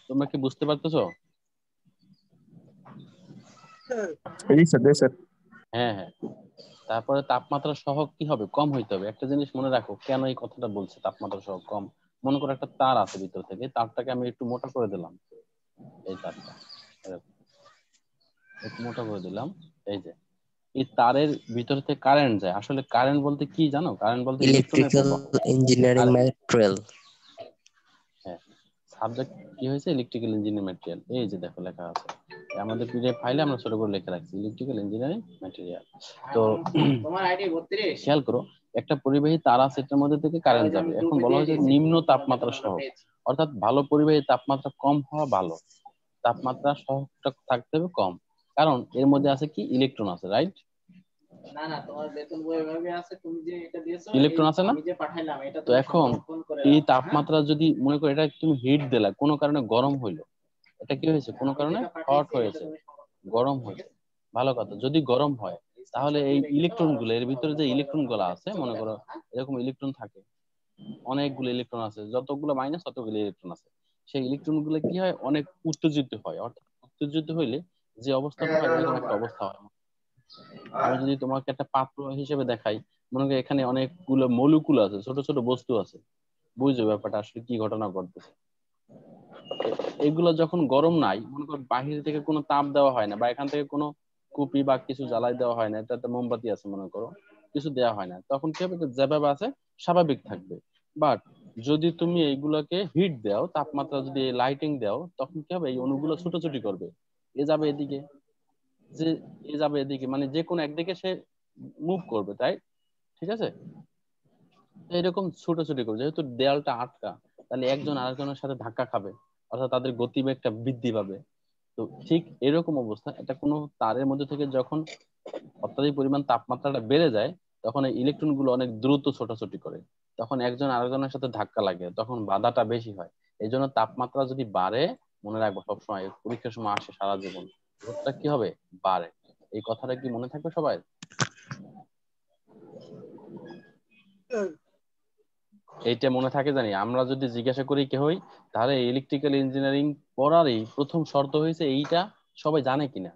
তোমরা কি বুঝতে পারতেছো? জি স্যার, জি স্যার। হ্যাঁ হ্যাঁ। তারপরে তাপমাত্রা সহগ কি হবে? কম হইতে হবে। একটা জিনিস মনে রাখো, কেন এই কথাটা বলছে তাপমাত্রা সহগ কম। মনে করো একটা তার আছে ভিতর থেকে, তারটাকে আমি একটু মোটা করে দিলাম, এই তারটা একটু মোটা করে দিলাম। এই যে এই তারের ভিতর থেকে কারেন্ট যায়। আসলে কারেন্ট বলতে কি জানো? কারেন্ট বলতে ইলেকট্রনের ইলেকট্রিক্যাল প্রবাহ। ইঞ্জিনিয়ারিং আর ম্যাটেরিয়াল। হ্যাঁ, সাবজেক্ট কি হয়েছে? Electrical engineering material. এই যে দেখো লেখা আছে, আমাদের পিডিএফ ফাইলে আমরা ছোট করে লিখে রাখছি ইলেকট্রিক্যাল ইঞ্জিনিয়ারিং ম্যাটেরিয়াল। তো তোমার আইডি 32 খেয়াল করো, একটা পরিবাহী তার আছে, এটার মধ্যে থেকে কারেন্ট যাবে। এখন বলা হয়েছে নিম্ন তাপমাত্রা সহ, অর্থাৎ ভালো পরিবাহী তাপমাত্রা কম হওয়া ভালো, তাপমাত্রা সহটা থাকতে হবে কম, কারণ এর মধ্যে আছে কি ইলেকট্রন আছে, রাইট? না না, তোমার বেতন বই এভাবে আছে, তুমি যে এটা দিয়েছো ইলেকট্রন আছে না, আমি যে পাঠাইলাম এটা তো এখন এই তাপমাত্রা যদি মনে করো এটা তুমি হিট দিলা, কোনো কারণে গরম হইলো, এটা কি হয়েছে? কোনো কারণে হট হয়েছে, গরম হয়েছে। ভালো কথা, যদি গরম হয় তাহলে এই ইলেকট্রন গুলো, এর ভিতরে যে ইলেকট্রন গুলো আছে, মনে করো এরকম ইলেকট্রন থাকে, অনেকগুলো ইলেকট্রন আছে, যতগুলো মাইনাস ততগুলো ইলেকট্রন আছে, সেই ইলেকট্রন গুলো কি হয়? অনেক উত্তেজিত হয়। অর্থাৎ উত্তেজিত হইলে যে অবস্থাটা হয় এরকম একটা অবস্থা হয়। আমি যদি তোমাকে একটা পাত্র হিসেবে দেখাই, মনে করো এখানে অনেকগুলো মলিকুল আছে, ছোট ছোট বস্তু আছে, বুঝছো ব্যাপারটা আসলে কি ঘটনা ঘটতেছে। এগুলো যখন গরম নাই, মনে করো বাহির থেকে কোনো তাপ দেওয়া হয় না, বা এখান থেকে কোনো কুপি বা কিছু জ্বালাই দেওয়া হয় না, এটাতে মোমবাতি আছে মনে করো, কিছু দেওয়া হয় না, তখন কি হবে? যেভাবে আছে স্বাভাবিক থাকবে। বাট যদি তুমি এইগুলোকে হিট দাও, তাপমাত্রা যদি লাইটিং দাও, তখন কি হবে? এই অণুগুলো ছুটোছুটি করবে, এ যাবে এদিকে, যে এ যাবে এদিকে, মানে যে কোনো একদিকে সে মুভ করবে, তাই? ঠিক আছে, তো এরকম ছুটোছুটি করবে, যেহেতু দেয়ালটা আটকা, তাহলে একজন আরেকজনের সাথে ধাক্কা খাবে, অর্থাৎ তাদের গতিবেগটা বৃদ্ধি পাবে। তো ঠিক এরকম অবস্থা, এটা কোনো তারের মধ্যে থেকে যখন অত্যাধিক পরিমাণ তাপমাত্রাটা বেড়ে যায়, তখন এই ইলেকট্রন গুলো অনেক দ্রুত ছোটাছুটি করে, তখন একজন আরেকজনের সাথে ধাক্কা লাগে, তখন বাধাটা বেশি হয়। এই জন্য তাপমাত্রা যদি বাড়ে, মনে রাখবো সবসময়, পরীক্ষার সময় আসে সারা জীবন, রোদটা কি হবে? বাড়ে। এই কথাটা কি মনে থাকবে সবাই? এইটা মনে থাকে জানি। আমরা যদি জিজ্ঞাসা করি কে হই, তাহলে ইলেকট্রিক্যাল ইঞ্জিনিয়ারিং পড়ারই প্রথম শর্ত হয়েছে এইটা, সবাই জানে কিনা।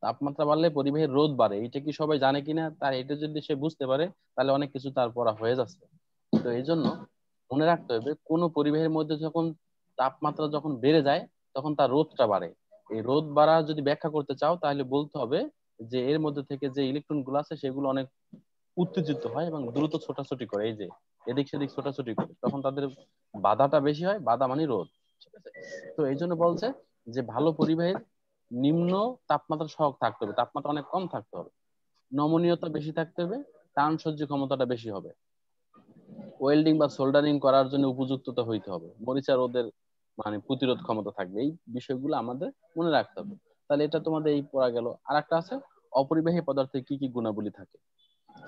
তাপমাত্রা বাড়লে পরিবেশের রোধ বাড়ে, এইটা কি সবাই জানে কিনা, তার এটা যদি সে বুঝতে পারে, তাহলে অনেক কিছু তার পড়া হয়ে যাচ্ছে। তো এই জন্য মনে রাখতে হবে, কোন পরিবেশের মধ্যে যখন তাপমাত্রা যখন বেড়ে যায়, তখন তার রোধটা বাড়ে। এই রোধ বাড়া যদি ব্যাখ্যা করতে চাও, তাহলে বলতে হবে যে এর মধ্যে থেকে যে ইলেকট্রন গুলো আছে সেগুলো অনেক উত্তেজিত হয় এবং দ্রুত ছোটাছুটি করে, এই যে এদিক সেদিক ছোটাছুটি করে, তখন তাদের বাধাটা বেশি হয়, বাধা মানে রোধ। ঠিক আছে, তো এই জন্য বলছে যে ভালো পরিবাহের নিম্ন তাপমাত্রা সহগ থাকতে হবে, তাপমাত্রা অনেক কম থাকতে হবে, নমনীয়তা বেশি থাকতে হবে, টান সহ্য ক্ষমতাটা বেশি হবে, ওয়েল্ডিং বা সোল্ডারিং করার জন্য উপযুক্ততা হইতে হবে, মরিচা রোদের মানে প্রতিরোধ ক্ষমতা থাকবে। এই বিষয়গুলো আমাদের মনে রাখতে হবে। তাহলে এটা তোমাদের এই পড়া গেল। আর একটা আছে, অপরিবাহী পদার্থের কি কি গুণাবলী থাকে।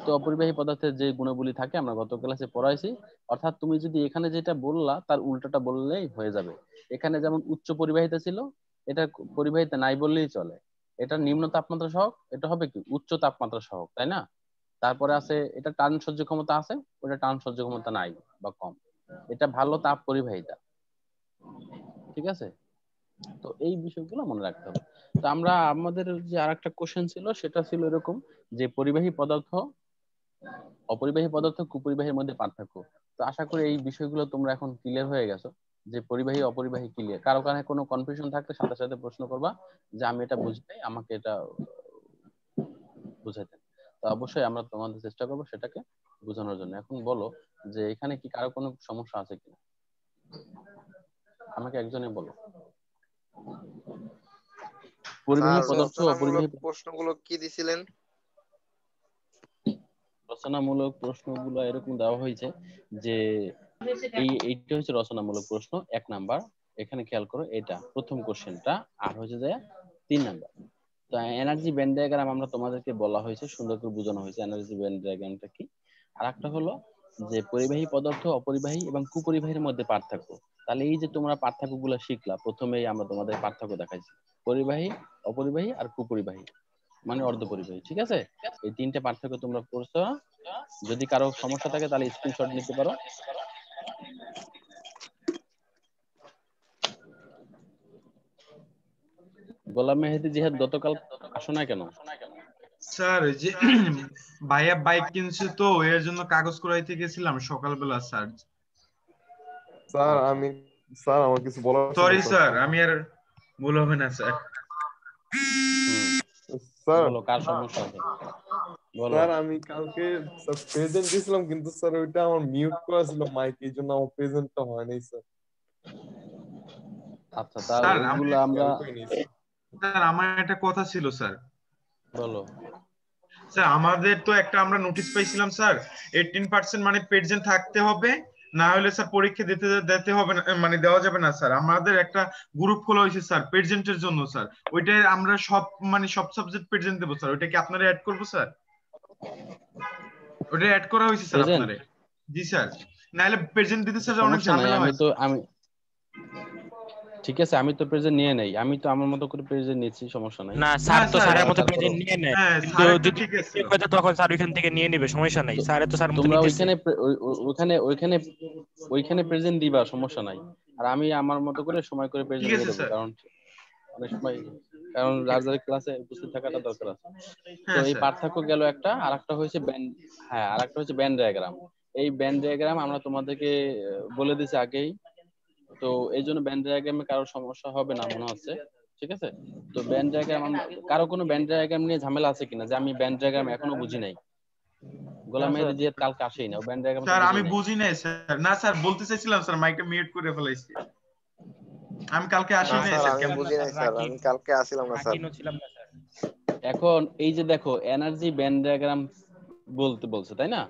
তো অপরিবাহী পদার্থের যে গুণাবলী থাকে আমরা গত ক্লাসে পড়াইছি, অর্থাৎ তুমি যদি এখানে যেটা বললা তার উল্টাটা বললেই হয়ে যাবে। এখানে যেমন উচ্চ পরিবাহিতা ছিল, এটা পরিবাহিতা নাই বললেই চলে। এটা নিম্ন তাপমাত্রা সহক, এটা হবে কি উচ্চ তাপমাত্রা সহক, তাই না? তারপরে আছে এটা টান সহ্য ক্ষমতা আছে, ওটা টান সহ্য ক্ষমতা নাই বা কম, এটা ভালো তাপ পরিবাহিতা। ঠিক আছে, তো এই বিষয়গুলো মনে রাখতে হবে। তো আমরা আমাদের যে আরেকটা কোশ্চেন ছিল, সেটা ছিল এরকম যে পরিবাহী পদার্থ, অপরিবাহী পদার্থ, কুপরিবাহীর মধ্যে পার্থক্য। তো আশা করি এই বিষয়গুলো তোমরা এখন ক্লিয়ার হয়ে গেছো, যে পরিবাহী অপরিবাহী ক্লিয়ার। কারো কারণে কোনো কনফিউশন থাকলে সাথে সাথে প্রশ্ন করবা, যে আমি এটা বুঝি নাই, আমাকে এটা বুঝাইতে। তো অবশ্যই আমরা তোমাদের চেষ্টা করবো সেটাকে বোঝানোর জন্য। এখন বলো যে এখানে কি কারো কোনো সমস্যা আছে কিনা, আমাকে একজনে বলো। পরিবাহী স্যার পদার্থ, রচনামূলক অপরিবাহী প্রশ্নগুলো কি দিছিলেন? রচনামূলক প্রশ্নগুলো এরকম দেওয়া হয়েছে যে এইটা হচ্ছে রচনামূলক প্রশ্ন 1 নাম্বার। এখানে খেয়াল করো, এটা প্রথম কোশ্চেনটা, আর হচ্ছে যে 3 নাম্বার। তো এনার্জি ব্যান্ড ডায়াগ্রাম আমরা তোমাদেরকে বলা হয়েছে, সুন্দর করে বোঝানো হয়েছে এনার্জি ব্যান্ড ডায়াগ্রামটা কি। আর একটা হলো যে পরিবাহী পদার্থ, অপরিবাহী এবং কুপরিবাহীর মধ্যে পার্থক্য। তাহলে এই যে তোমরা পার্থক্যগুলো শিখলা, প্রথমেই আমরা তোমাদের পার্থক্য দেখাইছি, পরিবাহী, অপরিবাহী আর কুপরিবাহী মানে অর্ধপরিবাহী। ঠিক আছে, এই 3টে পার্থক্য তোমরা পড়ছো। যদি কারো সমস্যা থাকে তাহলে স্ক্রিনশট নিতে পারো। গোলাম মেহেদী জিহাদ গতকাল আসো না কেন? স্যার ওই যে ভাইয়া বাইক কিনছে তো এর জন্য কাগজ করাইতে গেছিলাম সকালবেলা স্যার। স্যার আচ্ছা, আমি স্যার আমার কিছু বলার ছিল সরি স্যার। স্যার, আমি আর ভুল হবে না স্যার। হুম, স্যার বলো কার সমস্যা আছে, বলো। স্যার আমি কালকে স্যার প্রেজেন্ট দিয়েছিলাম, কিন্তু স্যার ওইটা আমার মিউট করা ছিল মাইক, এই জন্য আমার প্রেজেন্টটা হয় নাই স্যার। আচ্ছা, তার স্যার ওইগুলো আমরা, খেয়াল করিনি স্যার। স্যার আমার একটা কথা ছিল স্যার। বলো। স্যার আমাদের তো একটা আমরা নোটিশ পাইছিলাম স্যার, 18% মানে প্রেজেন্ট থাকতে হবে, না হলে স্যার পরীক্ষা দিতে দিতে হবে না, মানে দেওয়া যাবে না স্যার। আমাদের একটা গ্রুপ খোলা হয়েছে স্যার প্রেজেন্টের জন্য স্যার। ওইটাই আমরা সব মানে সব সাবজেক্ট প্রেজেন্ট দেবো স্যার, ওইটা কি আপনারা অ্যাড করবো স্যার? ওটা অ্যাড করা হয়েছে স্যার প্রেজেন্ট, আপনারে। জি স্যার, নাহলে প্রেজেন্ট দিতে স্যার অনেক সমস্যা নাই, ঝামেলা আমি হয় তো স্যার। আমি ঠিক আছে, আমি তো প্রেজেন্ট নিয়ে নেই, আমি তো আমার মতো করে প্রেজেন্ট নিচ্ছি, সমস্যা নাই। না স্যার হ্যাঁ তো স্যার, স্যারের মতো তারপরও প্রেজেন্ট নিয়ে নেয়, হ্যাঁ কিন্তু স্যার একটা যদি ঠিক আছে। mistake হয়ে যায় তখন স্যার ওইখান থেকে নিয়ে নেবে, সমস্যা নাই, তো স্যার তো স্যার মতো তোমরা নিতেছে। ওইখানে ওইখানে ওইখানে প্রেজেন্ট দিবা, সমস্যা নাই। আর আমি আমার মতো করে সময় করে ঠিক প্রেজেন্ট দিয়ে আছে দেবো, স্যার। কারণ অনেক সময়, কারণ যার যার ক্লাসে উপস্থিত থাকাটা দরকার আছে। তো হ্যাঁ এই স্যার। পার্থক্য গেল একটা, আর একটা হয়েছে ব্যান্ড, হ্যাঁ আর একটা হচ্ছে ব্যান্ড ডায়াগ্রাম। এই ব্যান্ড ডায়াগ্রাম আমরা তোমাদেরকে বলে দিছি আগেই, তো এই জন্য ব্যান্ড ডায়াগ্রামে কারো সমস্যা হবে না মনে হচ্ছে, ঠিক আছে। তো ব্যান্ড ডায়াগ্রাম, কারো কোনো ব্যান্ড ডায়াগ্রাম নিয়ে ঝামেলা আছে কিনা, যে আমি ব্যান্ড ডায়াগ্রাম এখনো বুঝি নাই? গোলাম মেহেদী জিহাদ কালকে আসেই না, ব্যান্ড ডায়াগ্রাম তো স্যার বুঝি আমি নাই। বুঝি নাই স্যার, না স্যার বলতে চাইছিলাম স্যার, মাইকটা মিউট করে ফেলাইছি। আমি কালকে আসি না নাই স্যার স্যার, আমি কেমন? বুঝি নাই স্যার, আমি কালকে আসিলাম না স্যার। রাকিনও ছিলাম না স্যার। এখন এই যে দেখো এনার্জি ব্যান্ড ডায়াগ্রাম বলতে বলছে, তাই না?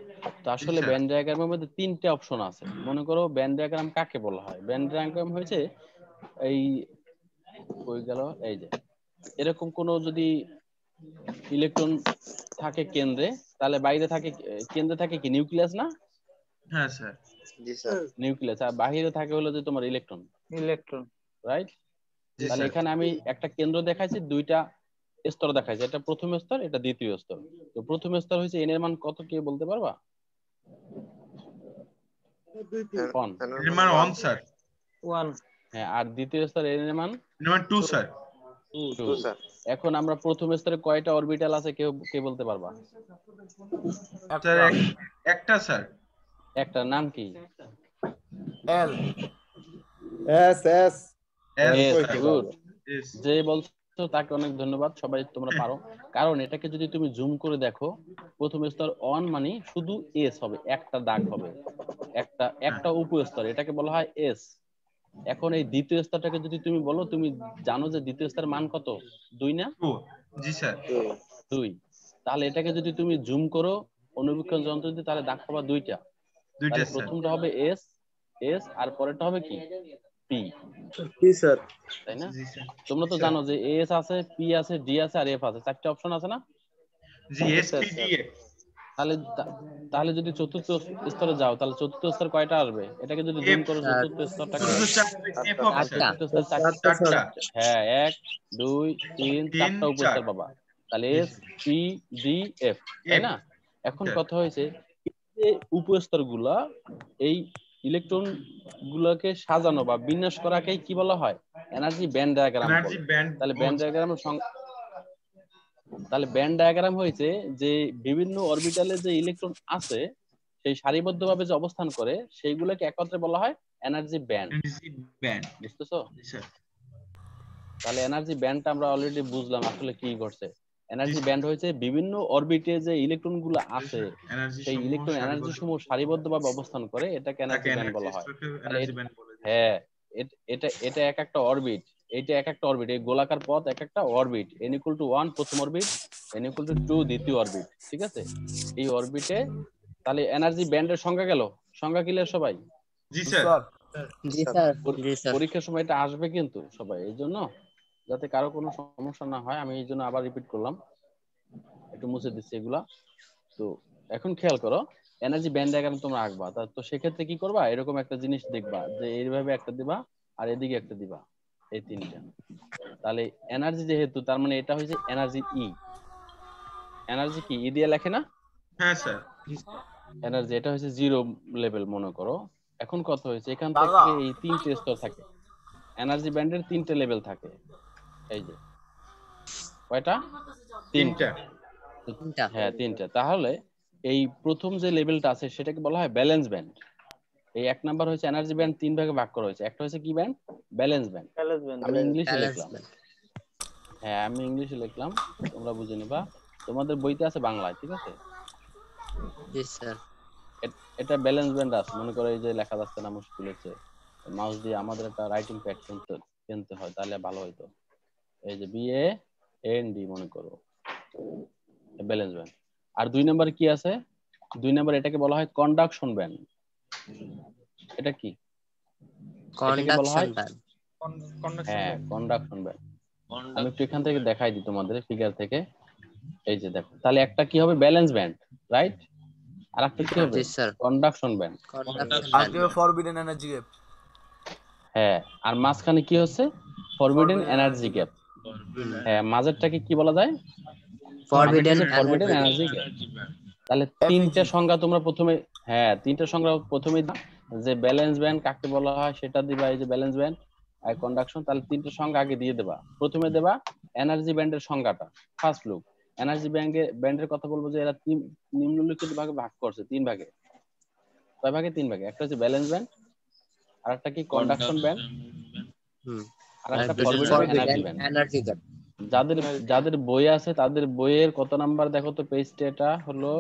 তো জি আসলে স্যার। ব্যান্ড ডায়াগ্রামের মধ্যে তিনটে অপশন আছে। মনে করো ব্যান্ড ডায়াগ্রাম কাকে বলা হয়? ব্যান্ড ডায়াগ্রাম হয়েছে এই, কই গেল, এই যে এরকম কোন যদি ইলেকট্রন থাকে কেন্দ্রে, তাহলে বাইরে থাকে, কেন্দ্রে থাকে কি নিউক্লিয়াস না? হ্যাঁ স্যার। জি স্যার। নিউক্লিয়াস। আর বাহিরে থাকে হলো যে তোমার ইলেকট্রন, ইলেকট্রন। রাইট? জি তাহলে স্যার। এখানে আমি একটা কেন্দ্র দেখাইছি, দুইটা স্তর দেখাইছে, এটা প্রথম স্তর, এটা দ্বিতীয় স্তর। তো প্রথম স্তর হয়েছে এন এর মান কত, কে বলতে পারবা? কোন? এর মানে অন স্যার। 1 হ্যাঁ, আর দ্বিতীয় স্তর এন এর মান নাম্বার 2 স্যার। 2। 2 স্যার। এখন আমরা প্রথম স্তরে কয়টা অরবিটাল আছে, কেউ কে বলতে পারবা? স্যার একটা স্যার। একটা, নাম কি? L. S S S S S, কই স্যার। থেকে গুড। পাবো? এস। যে বলছো তাকে অনেক ধন্যবাদ, সবাই তোমরা পারো। কারণ এটাকে যদি তুমি জুম করে দেখো, প্রথম স্তর অন মানে শুধু এস হবে, একটা দাগ হবে, একটা হ্যাঁ। একটা উপস্তর, এটাকে বলা হয় এস। এখন এই দ্বিতীয় স্তরটাকে যদি তুমি বলো, তুমি জানো যে দ্বিতীয় স্তরের মান কত? 2 না? 2। জি স্যার। 2। তাহলে এটাকে যদি তুমি জুম করো অনুবীক্ষণ যন্ত্র দিয়ে, তাহলে দাগ পাবা দুইটা। দুইটা তাহলে স্যার। প্রথমটা হবে এস, এস, আর পরেরটা হবে কি? পি, জি স্যার। তাই না? জি স্যার। তোমরা তো স্যার। জানো যে এস আছে, পি আছে, ডি আছে, আর এফ আছে, চারটে অপশন আছে না? G S P D F. তাহলে তাহলে যদি চতুর্থ স্তরে যাও, তাহলে চতুর্থ স্তর কয়টা আসবে? এটাকে যদি জুম এফ। করো চতুর্থ স্তরটাকে, চতুর্থ চারটে এফ হবে স্যার। চতুর্থ স্তর চারটা স্যার। চারটা, হ্যাঁ, 1 2 3 3 চারটা 4। উপস্তর পাবা। তাহলে G S, sir. P, D, F, তাই এফ না? এখন স্যার। কথা হয়েছে, এই উপস্তর গুলা, এই ইলেকট্রন গুলাকে সাজানো বা বিন্যাস করাকে কি বলা হয়? এনার্জি ব্যান্ড ডায়াগ্রাম এনার্জি বলে। ব্যান্ড। তাহলে ও ব্যান্ড ডায়াগ্রামের তাহলে ব্যান্ড ডায়াগ্রাম হয়েছে যে বিভিন্ন অরবিটালে যে ইলেকট্রন আছে, সেই সারিবদ্ধভাবে যে অবস্থান করে, সেইগুলোকে একত্রে বলা হয় এনার্জি ব্যান্ড। Energy band. বুঝতেছো? জি স্যার। তাহলে এনার্জি ব্যান্ডটা আমরা অলরেডি বুঝলাম আসলে কি ঘটছে। জি এনার্জি স্যার। ব্যান্ড হয়েছে বিভিন্ন অরবিটে যে ইলেকট্রন গুলো আছে, এনার্জি সেই সমূহ ইলেকট্রন এনার্জি সারিবদ্ধ সমূহ সারিবদ্ধভাবে অবস্থান করে, এটাকে তাকে এনার্জি ব্যান্ড এনার্জি বলা হয়। স্ট্রাকচার তাহলে এনার্জি ব্যান্ড বলে। জি স্যার। হ্যাঁ, এটা এটা এক একটা অরবিট, এইটা এক একটা অরবিট, এই গোলাকার পথ এক একটা অরবিট। n = 1 প্রথম অরবিট, n = 2 দ্বিতীয় অরবিট, ঠিক আছে? এই অরবিটে তাহলে এনার্জি ব্যান্ডের সংজ্ঞা গেল। সংজ্ঞা ক্লিয়ার সবাই? জি স্যার। জি স্যার। জি স্যার। পরীক্ষার সময় এটা আসবে কিন্তু সবাই, এই জন্য যাতে কারো কোনো সমস্যা না হয়, আমি এই জন্য আবার রিপিট করলাম, একটু মুছে দিচ্ছি এগুলা। তো এখন খেয়াল করো, এনার্জি ব্যান্ড ডায়াগ্রাম তোমরা আঁকবা, তো সেক্ষেত্রে কি করবা? এরকম একটা জিনিস দেখবা যে এইভাবে একটা দিবা, আর এদিকে একটা দিবা, এই তিনটা। তাহলে এনার্জি যেহেতু, তার মানে এটা হচ্ছে এনার্জি ই। এনার্জি কি ই দিয়ে লেখে না? হ্যাঁ স্যার। এনার্জি, এটা হচ্ছে জিরো লেভেল মনে করো। এখন কথা হয়েছে, এখান থেকে এই তিনটে স্তর থাকে, এনার্জি ব্যান্ডের তিনটে লেভেল থাকে। এই যে কয়টা? তিনটা। হ্যাঁ তিনটা। তাহলে এই প্রথম যে লেভেলটা আছে সেটাকে বলা হয় ব্যালেন্স ব্যান্ড। এই এক নাম্বার হচ্ছে এনার্জি ব্যান্ড, তিন ভাগে ভাগ করা হয়েছে। একটা হচ্ছে কি ব্যান্ড? Valence band. আমি ইংলিশে লিখলাম। হ্যাঁ আমি ইংলিশে লিখলাম, তোমরা বুঝে নিবা। তোমাদের বইতে আছে বাংলায়, ঠিক আছে? জি স্যার। এটা ব্যালেন্স ব্যান্ড আছে, মনে করো এই যে লেখা যাচ্ছে না মুশকিল হচ্ছে, মাউস দিয়ে আমাদের একটা রাইটিং প্যাড কিনতে হয়, তাহলে ভালো হইতো। এই যে BAND মনে করো, ব্যালেন্স ব্যান্ড। আর দুই নম্বরে কি আছে? দুই নম্বরে এটাকে বলা হয় কন্ডাকশন ব্যান্ড। এটা কি? এটাকে বলা হয় হ্যাঁ কন্ডাকশন ব্যান্ড। আমি একটু এখান থেকে দেখাই দিই তোমাদের ফিগার থেকে। এই যে দেখো, তাহলে একটা কি হবে? Valence band, right? আর একটা কি হবে? Conduction band. Forbidden energy gap. হ্যাঁ, আর মাঝখানে কি হচ্ছে? Forbidden energy gap. হ্যাঁ, মাঝেরটাকে কি বলা যায়? Forbidden energy gap. তাহলে তিনটা সংজ্ঞা তোমরা প্রথমে, হ্যাঁ তিনটা সংজ্ঞা প্রথমে যে ব্যালেন্স ব্যান্ড কাকে বলা হয় সেটা দিবা। এই যে ব্যালেন্স ব্যান্ড আর কন্ডাকশন, তাহলে তিনটা সংজ্ঞা আগে দিয়ে দেবা। প্রথমে দেবা এনার্জি ব্যান্ডের সংজ্ঞাটা, ফার্স্ট লুক। এনার্জি ব্যান্ডের কথা বলবো যে এরা নিম্নলিখিত ভাগে ভাগ করছে, তিন ভাগে। কয় ভাগে? তিন ভাগে। একটা হচ্ছে ব্যালেন্স ব্যান্ড, আর একটা কি কন্ডাকশন ব্যান্ড, আর একটা ফরবিডেন এনার্জি ব্যান্ড। যাদের বই আছে তাদের বইয়ের কত নাম্বার দেখো তো পেজটা? এটা হলো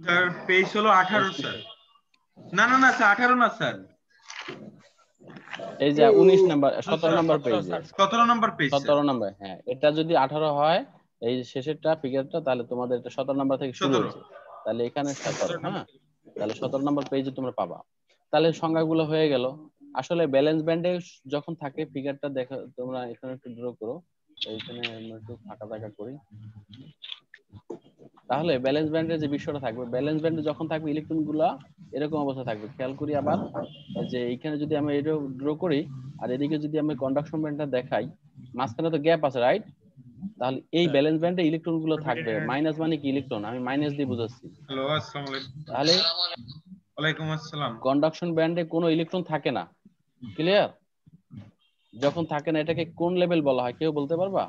স্যার পেজ হলো 18 স্যার। না না না স্যার 18 না স্যার, এই যে 19 number 17 number page, 17 number page, 17 number. হ্যাঁ, এটা যদি 18 হয় এই শেষেরটা ফিগারটা, তাহলে তোমাদের এটা 17 নাম্বার থেকে শুরু হচ্ছে। তাহলে এখানে 17, হ্যাঁ তাহলে 17 নাম্বার পেজে তোমরা পাবা। তাহলে সংজ্ঞাগুলো হয়ে গেল। আসলে ব্যালেন্স ব্যান্ডে যখন থাকে ফিগারটা দেখো তোমরা, এখানে একটু ড্র করো, এইখানে আমরা একটু ফাঁকা জায়গা করি। তাহলে ব্যালেন্স ব্যান্ডের যে বিষয়টা থাকবে, ব্যালেন্স ব্যান্ডে যখন থাকবে ইলেকট্রন গুলা এরকম অবস্থা থাকবে। খেয়াল করি আবার যে এইখানে যদি আমরা এটা ড্র করি আর এদিকে যদি আমি কন্ডাকশন ব্যান্ডটা দেখাই, মাঝখানে তো গ্যাপ আছে, রাইট? তাহলে এই ব্যালেন্স ব্যান্ডে ইলেকট্রন গুলো থাকবে। মাইনাস মানে কি? ইলেকট্রন, আমি মাইনাস দিয়ে বুঝাচ্ছি। হ্যালো আসসালামু আলাইকুম। তাহলে ওয়ালাইকুম আসসালাম। কন্ডাকশন ব্যান্ডে কোনো ইলেকট্রন থাকে না, ক্লিয়ার? যখন থাকে না এটাকে কোন লেভেল বলা হয় কেউ বলতে পারবা?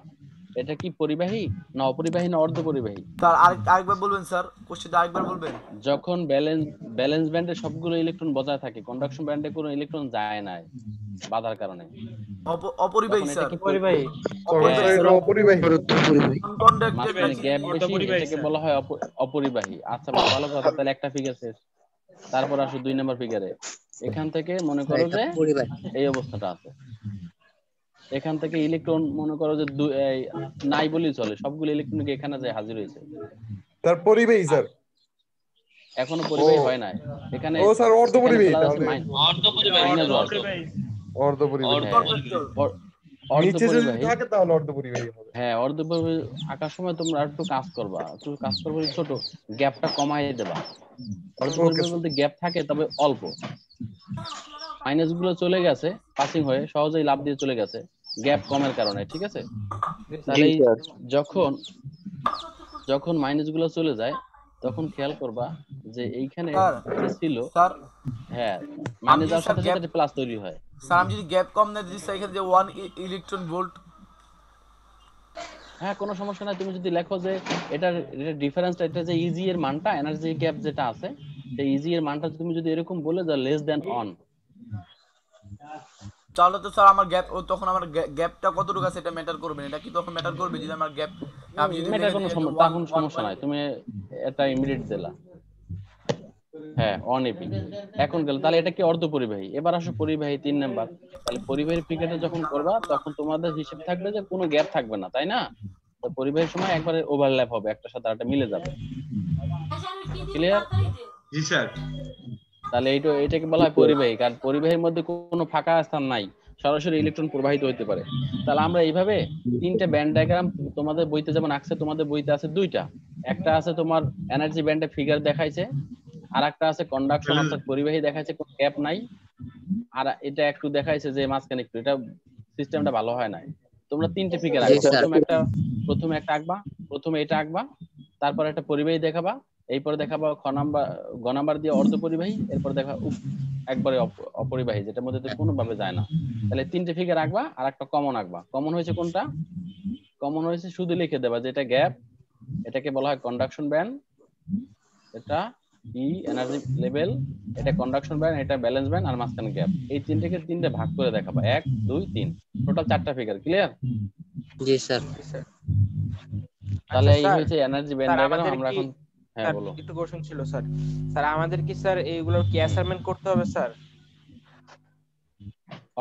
এটা কি পরিবাহী না অপরিবাহী না অর্ধপরিবাহী? স্যার আরেকবার বলবেন স্যার, কোশ্চেনটা আরেকবার বলবেন। যখন ব্যালেন্স ব্যান্ডে সবগুলো ইলেকট্রন বজায় থাকে, কন্ডাকশন ব্যান্ডে কোনো ইলেকট্রন যায় না বাধার কারণে, অপরিবাহী স্যার। অপরিবাহী। মাঝখানে গ্যাপ বেশি, এটাকে বলা হয় অপরিবাহী। আচ্ছা ভালো কথা, তাহলে একটা ফিগার শেষ। তারপর আসো 2 নাম্বার ফিগারে। এখান থেকে মনে করো যে এই অবস্থাটা আছে। এখান থেকে ইলেকট্রন মনে করো যে নাই বলেই চলে, সবগুলো ইলেকট্রন এখানে যায় হাজির হয়েছে। তার পরিবাহী স্যার এখনো পরিবাহী হয় নাই এখানে। ও স্যার অর্ধপরিবাহী, থাকে তাহলে অর্ধপরিবাহী হবে। হ্যাঁ অর্ধপরিবাহী আঁকার সময় তোমরা একটু কাজ করবা, ছোট গ্যাপটা কমাই দেবা। অর্ধপরিবাহী বলতে গ্যাপ থাকে তবে অল্প, মাইনাস গুলো চলে গেছে পাসিং হয়ে, সহজেই লাভ দিয়ে চলে গেছে গ্যাপ কমের কারণে, ঠিক আছে? তাহলে যখন মাইনাস গুলো চলে যায় তখন খেয়াল করবা যে এইখানে ছিল, হ্যাঁ মাইনাস যাওয়ার সাথে সাথে প্লাস তৈরি হয়। স্যার আমি যদি গ্যাপ কম না দিই স্যার, এখানে যে 1 ইলেকট্রন ভোল্ট। হ্যাঁ কোনো সমস্যা নাই, তুমি যদি লেখো যে এটা ডিফারেন্সটা, এটা যে ইজি এর মানটা, এনার্জি গ্যাপ যেটা আছে সেই ইজি এর মানটা তুমি যদি এরকম বলে দাও লেস দ্যান 1, তাহলে তো স্যার আমার গ্যাপ, তখন আমার গ্যাপটা কতটুকু আছে এটা ম্যাটার করবে না? এটা কি তখন ম্যাটার করবে যদি আমার গ্যাপ, আমি যদি ম্যাটার কোনো সমস্যা নাই, তুমি এটা ইমিডিয়েট দিলা। হ্যাঁ 1 এপি এখন গেল। তাহলে এটা কি অর্ধপরিবাহী। এবার আসো পরিবাহী 3 নাম্বার। তাহলে পরিবাহী ফিগারটা যখন করবা তখন তোমাদের হিসাব থাকবে যে কোনো গ্যাপ থাকবে না, তাই না? তো পরিবাহীর সময় একবারে ওভারল্যাপ হবে, একটার সাথে আরেকটা মিলে যাবে। ক্লিয়ার? জি স্যার। তাহলে এটাকে বলা হয় পরিবাহী, কারণ পরিবাহীর মধ্যে কোনো ফাঁকা স্থান নাই, সরাসরি ইলেকট্রন প্রবাহিত হতে পারে। তাহলে আমরা এইভাবে 3টে ব্যান্ড ডায়াগ্রাম তোমাদের বইতে যেমন আঁকছে, তোমাদের বইতে আছে 2টা। একটা আছে তোমার এনার্জি ব্যান্ডের ফিগার দেখাইছে, আর একটা আছে কন্ডাকশন অর্থাৎ পরিবাহী দেখাইছে, কোনো গ্যাপ নাই। আর এটা একটু দেখাইছে যে মাঝখানে একটু, এটা সিস্টেমটা ভালো হয় না। তোমরা 3টে ফিগার আঁকবা, প্রথমে একটা আঁকবা, প্রথমে এটা আঁকবা, তারপর একটা পরিবাহী দেখাবা, এরপর দেখাবা গ নাম্বার দিয়ে অর্ধপরিবাহী, এরপর দেখা একবারে অপরিবাহী যেটার মধ্যে কোনোভাবে যায় না। তাহলে 3টে ফিগার আঁকবা আর একটা কমন আঁকবা। কমন হয়েছে কোনটা? কমন হয়েছে শুধু লিখে দেবা যে এটা গ্যাপ, এটাকে বলা হয় কন্ডাকশন ব্যান্ড, এটা ই এনার্জি লেভেল, এটা কন্ডাকশন ব্যান্ড, এটা ব্যালেন্স ব্যান্ড, আর মাঝখানে গ্যাপ। এই তিনটাকে তিনটে ভাগ করে দেখাবা, 1 2 3, টোটাল 4টা ফিগার। ক্লিয়ার? জি স্যার। তাহলে আচ্ছা এই স্যার, হয়েছে এনার্জি ব্যান্ড স্যার ডায়াগ্রাম। আমাদের আমরা কি এখন হ্যাঁ স্যার বলো। একটু কোশ্চেন ছিল স্যার। স্যার আমাদের কি স্যার এইগুলো কি অ্যাসাইনমেন্ট করতে হবে স্যার?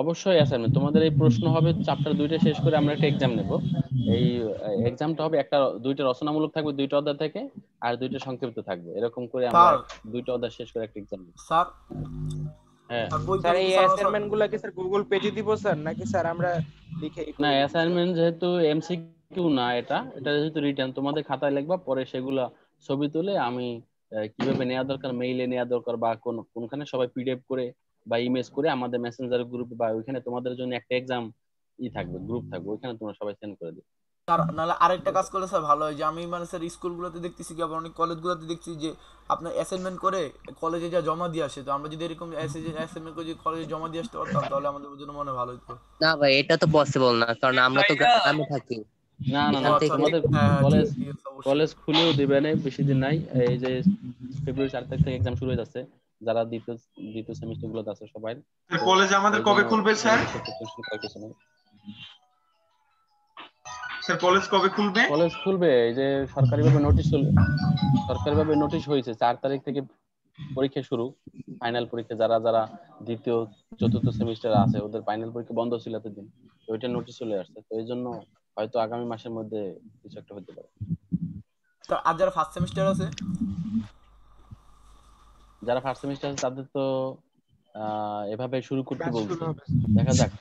অবশ্যই অ্যাসাইনমেন্ট। তোমাদের এই প্রশ্ন হবে চ্যাপ্টার 2টা শেষ করে আমরা একটা এক্সাম নেব। এই এক্সামটা হবে একটা 2টা রচনামূলক থাকবে 2টা অধ্যায় থেকে, আর 2টা সংক্ষিপ্ত থাকবে। এরকম করে আমরা স্যার 2টা অধ্যায় শেষ করে একটা এক্সাম নেব। স্যার হ্যাঁ আর বই স্যার করে এই কি স্যার আমরা অ্যাসাইনমেন্ট গুলো কি স্যার গুগল পেজে দিব স্যার, নাকি স্যার আমরা লিখে না, করে দিব স্যার? অ্যাসাইনমেন্ট যেহেতু এমসিকিউ না, এটা এটা যেহেতু রিটার্ন, তোমাদের খাতায় লিখবা, পরে সেগুলা ছবি তুলে আমি কিভাবে নেওয়া দরকার, মেইলে নেওয়া দরকার, বা কোনখানে সবাই পিডিএফ করে বা ইমেজ করে আমাদের মেসেঞ্জার গ্রুপে বা ওইখানে তোমাদের জন্য একটা এক্সাম থাকবে, গ্রুপ থাকবে, ওইখানে তোমরা সবাই সেন্ড করে দিবে। স্যার নাহলে আরেকটা কাজ করলে স্যার ভালো হয়, যে আমি মানে স্যার স্কুলগুলোতে দেখতেছি কি, আবার অনেক কলেজগুলোতে দেখছি যে আপনার অ্যাসাইনমেন্ট করে কলেজে যা জমা দিয়ে আসে। তো আমরা যদি এরকম অ্যাসাইনমেন্ট করে কলেজে জমা দিয়ে আসতে পারতাম তাহলে আমাদের জন্য মনে হয় ভালো হতো। না ভাই, এটা তো পসিবল না, কারণ আমরা তো গ্রামে থাকি। না না ও না, এখান আচ্ছা, থেকে তোমাদের হ্যাঁ হ্যাঁ, কলেজ ঠিক আছে, অবশ্যই। কলেজ খুলেও দিবে না, বেশি দিন নাই। এই যে ফেব্রুয়ারি 4 তারিখ থেকে এক্সাম শুরু হয়ে যাচ্ছে, যারা দ্বিতীয় দ্বিতীয় সেমিস্টার গুলোতে আছে সবাই। তো কলেজ আমাদের এই কবে জন্য খুলবে স্যার? টেনশন করার কিছু নেই। স্যার কলেজ কবে খুলবে? কলেজ খুলবে, এই যে সরকারিভাবে নোটিশ হয়েছে 4 তারিখ থেকে পরীক্ষা শুরু। ফাইনাল পরীক্ষা যারা যারা দ্বিতীয় চতুর্থ সেমিস্টার আছে, ওদের ফাইনাল পরীক্ষা বন্ধ ছিল এতদিন, তো ওইটা নোটিশ চলে আসছে। তো এই জন্য হয়তো আগামী মাসের মধ্যে কিছু একটা হতে পারে। স্যার আর যারা ফার্স্ট সেমিস্টার আছে, যারা ফার্স্ট সেমিস্টার আছে তাদের তো এভাবে শুরু করতে ব্যাচ বলছে, শুরু হবে। দেখা যাক।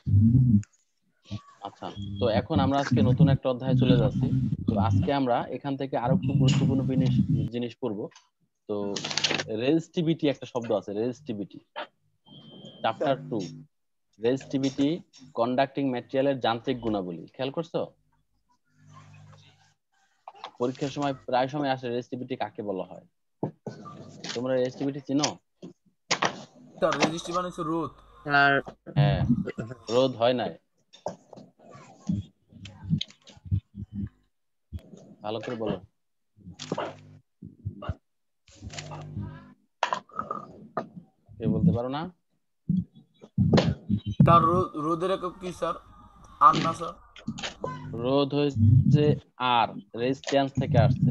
আচ্ছা, তো এখন আমরা আজকে নতুন একটা অধ্যায়ে চলে যাচ্ছি। তো আজকে আমরা এখান থেকে আরো খুব গুরুত্বপূর্ণ জিনিস পড়বো। তো রেজিস্টিভিটি একটা শব্দ আছে, রেজিস্টিভিটি, চ্যাপ্টার 2, রেজিস্টিভিটি, কন্ডাক্টিং ম্যাটেরিয়ালের যান্ত্রিক গুণাবলী। খেয়াল করছো? পরীক্ষার সময় প্রায় সময় আসে রেজিস্টিভিটি কাকে বলা হয়। তোমরা রেজিস্টিভিটি চিনো? স্যার রেজিস্ট্রি মানে হচ্ছে রোধ। আর হ্যাঁ, রোধ হয় নাই, ভালো করে বলো। কে বলতে পারো না? তার রোধের একক কি স্যার? আর না স্যার? রোধ হচ্ছে আর, রেজিস্ট্যান্স থেকে আসছে।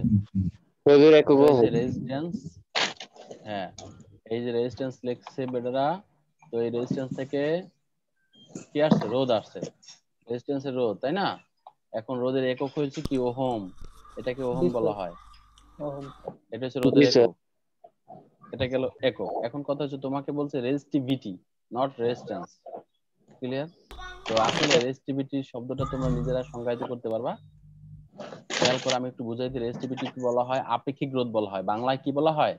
রোধের একক তো এই যে রেজিস্ট্যান্স, হ্যাঁ এই যে রেজিস্ট্যান্স লেখছে বেটারা, তো এই রেজিস্ট্যান্স থেকে কি আসছে? রোধ আসছে, রেজিস্ট্যান্সের রোধ, তাই না? এখন রোধের একক হচ্ছে কি? ওহম। এটাকে ওহম বলা হয়। এটা হচ্ছে রোধের একক, এটা গেল একক। এখন কথা হচ্ছে তোমাকে বলছে রেজিস্টিভিটি, নট রেজিস্ট্যান্স। ক্লিয়ার? তো আসলে রেজিস্টিভিটি শব্দটা তোমরা নিজেরা সংজ্ঞায়িত করতে পারবা। খেয়াল করে আমি একটু বুঝাই দিই। রেজিস্টিভিটি কি বলা হয়? আপেক্ষিক রোধ বলা হয়। বাংলায় কি বলা হয়?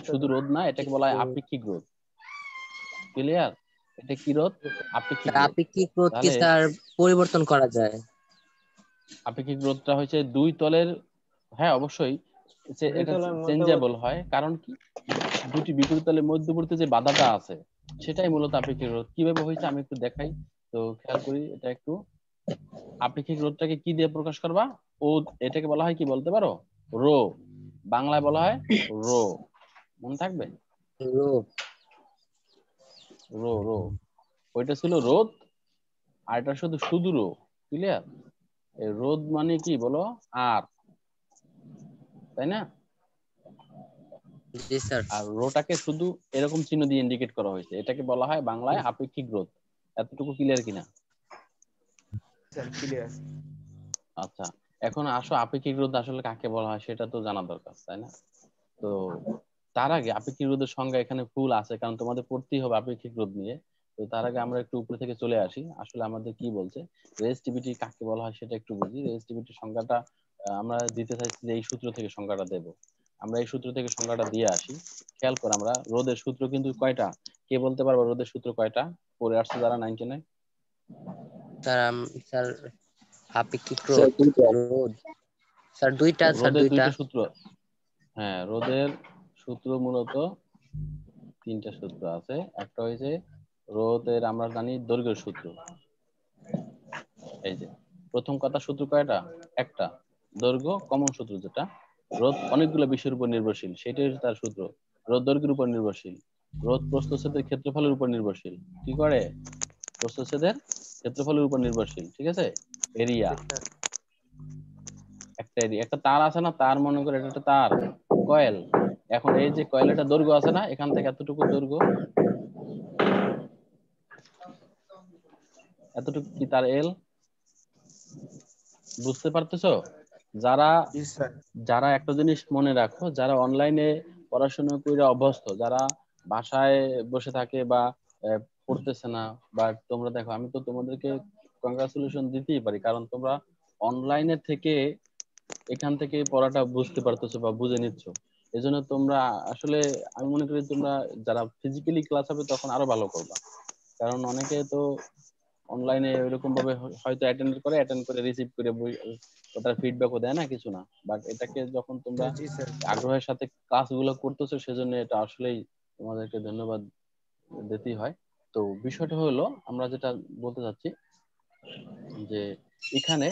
শুধু রোধ না, এটাকে বলা হয় আপেক্ষিক রোধ। ক্লিয়ার? এটা কি রোধ? আপেক্ষিক রোধ। আপেক্ষিক রোধ কি তাহলে স্যার পরিবর্তন করা যায়? আপেক্ষিক রোধটা হচ্ছে দুই তলের, হ্যাঁ অবশ্যই এটা চেঞ্জেবল হয়। কারণ কি? দুটি বিপরীত তলের মধ্যবর্তী যে বাধাটা আছে সেটাই মূলত আপেক্ষিক রোধ। কিভাবে হয়েছে আমি একটু দেখাই। তো খেয়াল করি, এটা একটু, আপেক্ষিক রোধটাকে কি দিয়ে প্রকাশ করবা? ও, এটাকে বলা হয় কি বলতে পারো? রো। বাংলায় বলা হয় রো, মনে থাকবে? রোধ। রো রো, ওইটা ছিল রোধ, আর এটা শুধু শুধু রো। ক্লিয়ার? এই রোধ মানে কি বলো? আর, তাই না? জি স্যার। আর রোটাকে শুধু এরকম চিহ্ন দিয়ে ইন্ডিকেট করা হয়েছে, এটাকে বলা হয় বাংলায় আপেক্ষিক রোধ। এতটুকু ক্লিয়ার কিনা? Sir clear. আচ্ছা, এখন আসো আপেক্ষিক রোধ আসলে কাকে বলা হয় সেটা তো জানা দরকার, তাই না? তো তার আগে আপেক্ষিক রোধের সংজ্ঞা এখানে ফুল আছে, কারণ তোমাদের পড়তেই হবে আপেক্ষিক রোধ নিয়ে। তো তার আগে আমরা একটু উপরে থেকে চলে আসি, আসলে আমাদের কি বলছে, রেজিস্টিভিটি কাকে বলা হয় সেটা একটু বুঝি। রেজিস্টিভিটির সংজ্ঞাটা আমরা দিতে চাইছি যে এই সূত্র থেকে সংজ্ঞাটা দেব। আমরা এই সূত্র থেকে সংজ্ঞাটা দিয়ে আসি। খেয়াল কর, আমরা রোধের সূত্র কিন্তু কয়টা, কে বলতে পারবো রোধের সূত্র কয়টা পড়ে আসছে যারা 99? স্যার স্যার আপেক্ষিক রোধ, রোধ স্যার দুইটা, স্যার রোধের দুইটা। দুইটা সূত্র, হ্যাঁ রোধের সূত্র মূলত 3টা সূত্র আছে। একটা হয়েছে রোধের আমরা জানি দৈর্ঘ্যের সূত্র, এই যে প্রথম কথা সূত্র কয়টা? একটা। দৈর্ঘ্য কমন সূত্র যেটা, রোধ অনেকগুলো বিষয়ের উপর নির্ভরশীল, সেটাই হচ্ছে তার সূত্র। রোধ দৈর্ঘ্যের উপর নির্ভরশীল, রোধ প্রস্থচ্ছেদের ক্ষেত্রফলের উপর নির্ভরশীল। কি করে? প্রস্থচ্ছেদের ক্ষেত্রফলের উপর নির্ভরশীল, ঠিক আছে? এরিয়া, একটা এরিয়া, একটা তার আছে না, তার মনে করে এটা একটা তার, কয়েল। এখন এই যে কয়েলটা দৈর্ঘ্য আছে না, এখান থেকে এতটুকু দৈর্ঘ্য, এতটুকু কি তার এল? বুঝতে পারতেছো? যারা যারা একটা জিনিস মনে রাখো, যারা অনলাইনে পড়াশোনা করে অভ্যস্ত, যারা বাসায় বসে থাকে বা পড়তেছে না, বা তোমরা দেখো, আমি তো তোমাদেরকে কংগ্রাচুলেশন দিতেই পারি, কারণ তোমরা অনলাইনে থেকে এখান থেকে পড়াটা বুঝতে পারতেছো বা বুঝে নিচ্ছ। এজন্য তোমরা আসলে, আমি মনে করি তোমরা যারা ফিজিক্যালি ক্লাস হবে তখন আরো ভালো করবা, কারণ অনেকে তো অনলাইনে ওইরকম ভাবে হয়তো অ্যাটেন্ড করে রিসিভ করে ওটার ফিডব্যাকও দেয় না, কিছু না। বাট এটাকে যখন তোমরা আগ্রহের সাথে ক্লাসগুলো করতেছো, সেজন্য এটা আসলেই তোমাদেরকে ধন্যবাদ দিতেই হয়। তো বিষয়টা হলো, আমরা যেটা বলতে চাচ্ছি যে এখানে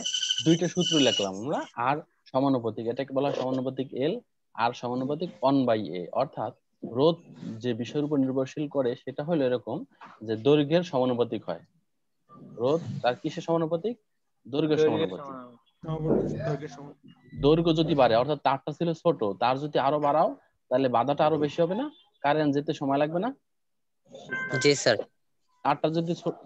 দুইটা সূত্র লিখলাম আমরা, আর সমানুপাতিক, এটাকে বলা হয় সমানুপাতিক এল, আর সমানুপাতিক 1/a। অর্থাৎ রোধ যে বিষয়ের উপর নির্ভরশীল করে সেটা হলো এরকম যে দৈর্ঘ্যের সমানুপাতিক হয়। রোধ তার কিসের সমানুপাতিক? দৈর্ঘ্যের সমানুপাতিক। দৈর্ঘ্য যদি বাড়ে, অর্থাৎ তারটা ছিল ছোট, তার যদি আরো বাড়াও, তাহলে বাধাটা আরো বেশি হবে না? কারেন্ট যেতে সময় লাগবে না? জি স্যার।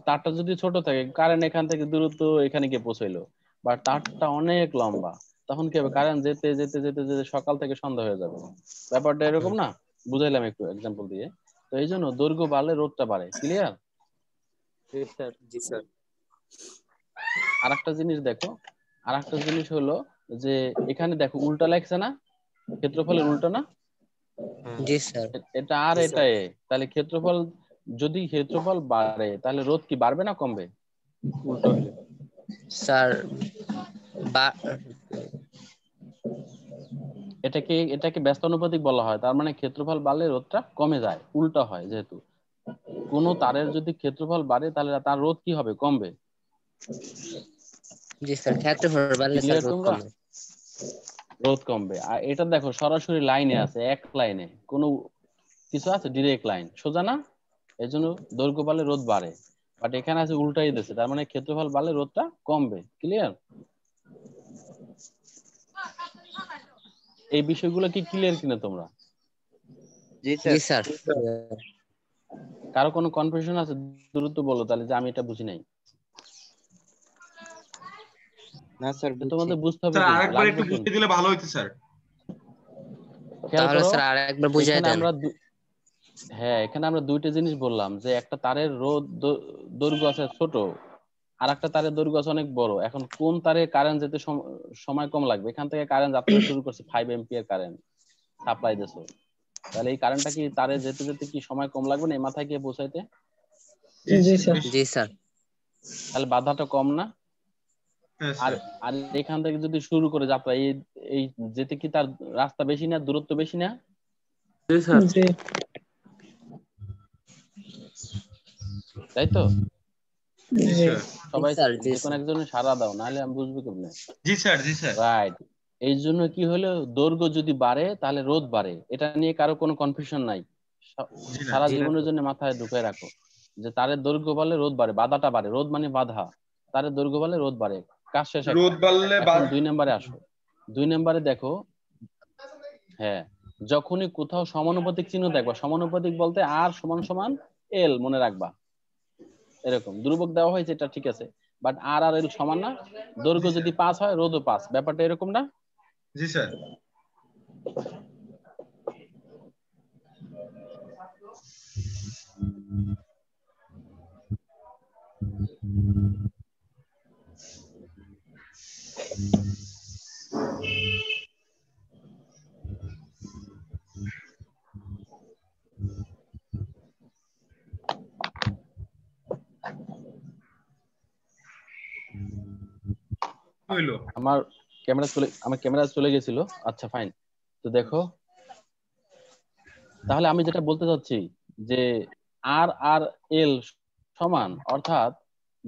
তারটা যদি ছোট থাকে, কারেন্ট এখান থেকে দূরত্ব এখানে গিয়ে পৌঁছাইলো, বা তারটা অনেক লম্বা, তখন কি হবে? কারেন্ট যেতে যেতে যেতে যেতে সকাল থেকে সন্ধ্যা হয়ে যাবে। ব্যাপারটা এরকম না? বুঝাইলাম একটু এক্সাম্পল দিয়ে। তো এই জন্য দৈর্ঘ্য বাড়লে রোধটা বাড়ে। ক্লিয়ার? জি স্যার। আর একটা জিনিস দেখো, আর একটা জিনিস হলো যে এখানে দেখো উল্টা লেখছে না, ক্ষেত্রফলের উল্টা না? জি স্যার। এটা আর এটা এ, তাহলে ক্ষেত্রফল, যদি ক্ষেত্রফল বাড়ে তাহলে রোধ কি বাড়বে না কমবে উল্টো হলে? স্যার এটাকে ব্যস্তানুপাতিক বলা হয়। তার মানে ক্ষেত্রফল বাড়লে রোধটা কমে যায়, উল্টা হয়। যেহেতু কোন তারের যদি ক্ষেত্রফল বাড়ে তাহলে তার রোধ কি হবে? কমবে। জি স্যার, ক্ষেত্রফল বাড়লে স্যার ক্লিয়ার রোধ তোমরা? কমবে। রোধ কমবে। আর এটা দেখো সরাসরি লাইনে আছে, এক লাইনে, কোনো কিছু আছে ডিরেক্ট লাইন, সোজা না, এই জন্য দৈর্ঘ্য বাড়লে রোধ বাড়ে। বাট এখানে আছে উল্টাই দিচ্ছে, তার মানে ক্ষেত্রফল বাড়লে রোধটা কমবে। ক্লিয়ার? এই বিষয়গুলো কি ক্লিয়ার কিনা তোমরা? জি স্যার। কারো কোনো কনফিউশন আছে? দ্রুত বলো তাহলে, যে আমি এটা বুঝি নাই। না স্যার, তোমাদের বুঝতে হবে, স্যার কিন্তু আরেকবার লাগবে একটু কিন্তু। বুঝিয়ে দিলে ভালো হতো স্যার। খেয়াল তাহলে করো, স্যার আরেকবার বুঝিয়ে এখানে দেন। আমরা হ্যাঁ, এখানে আমরা দুইটা জিনিস বললাম, যে একটা তারের রোধ দৈর্ঘ্য আছে ছোট, আর একটা তারের দৈর্ঘ্য আছে অনেক বড়। এখন কোন তারে কারেন্ট যেতে সময় কম লাগবে? এখান থেকে কারেন্ট যাত্রা শুরু করছে, 5 এম্পিয়ার কারেন্ট সাপ্লাই দিছো, তাহলে এই কারেন্টটা কি তারে যেতে যেতে কি সময় কম লাগবে না এই মাথায় গিয়ে পৌঁছাইতে? জি স্যার। তাহলে বাধাটা কম না? হ্যাঁ আর স্যার। আর এখান থেকে যদি শুরু করে যাত্রা, এই এই যেতে কি তার রাস্তা বেশি না, দূরত্ব বেশি না? তাই তো? জি স্যার। সবাই স্যার, জি যে কোনো স্যার। একজনের সাড়া দাও, নাহলে আমি বুঝবো কেমনে? জি স্যার। জি স্যার। রাইট। এই জন্য কি হলো, দৈর্ঘ্য যদি বাড়ে তাহলে রোধ বাড়ে। এটা নিয়ে কারো কোনো কনফিউশন নাই। জি না। সারা জীবনের জন্য মাথায় ঢুকায় রাখো যে তারের দৈর্ঘ্য বাড়লে রোধ বাড়ে, বাধাটা বাড়ে। রোধ মানে বাধা, তারের দৈর্ঘ্য বাড়লে রোধ বাড়ে। কাজ শেষ একটা। রোদ বাড়লে এখন 2 নম্বরে আসো। 2 নম্বরে দেখো, হ্যাঁ, যখনই কোথাও সমানুপাতিক চিহ্ন দেখবা, সমানুপাতিক বলতে আর সমান সমান এল মনে রাখবা। এরকম ধ্রুবক দেওয়া হয়েছে, এটা ঠিক আছে, বাট আর আর এল সমান না। দৈর্ঘ্য যদি 5 হয়, রোধও 5। ব্যাপারটা এরকম না? জি স্যার। হইলো। আমার ক্যামেরা চলে গেছিল। আচ্ছা ফাইন। তো দেখো, তাহলে আমি যেটা বলতে চাচ্ছি যে আর আর এল সমান, অর্থাৎ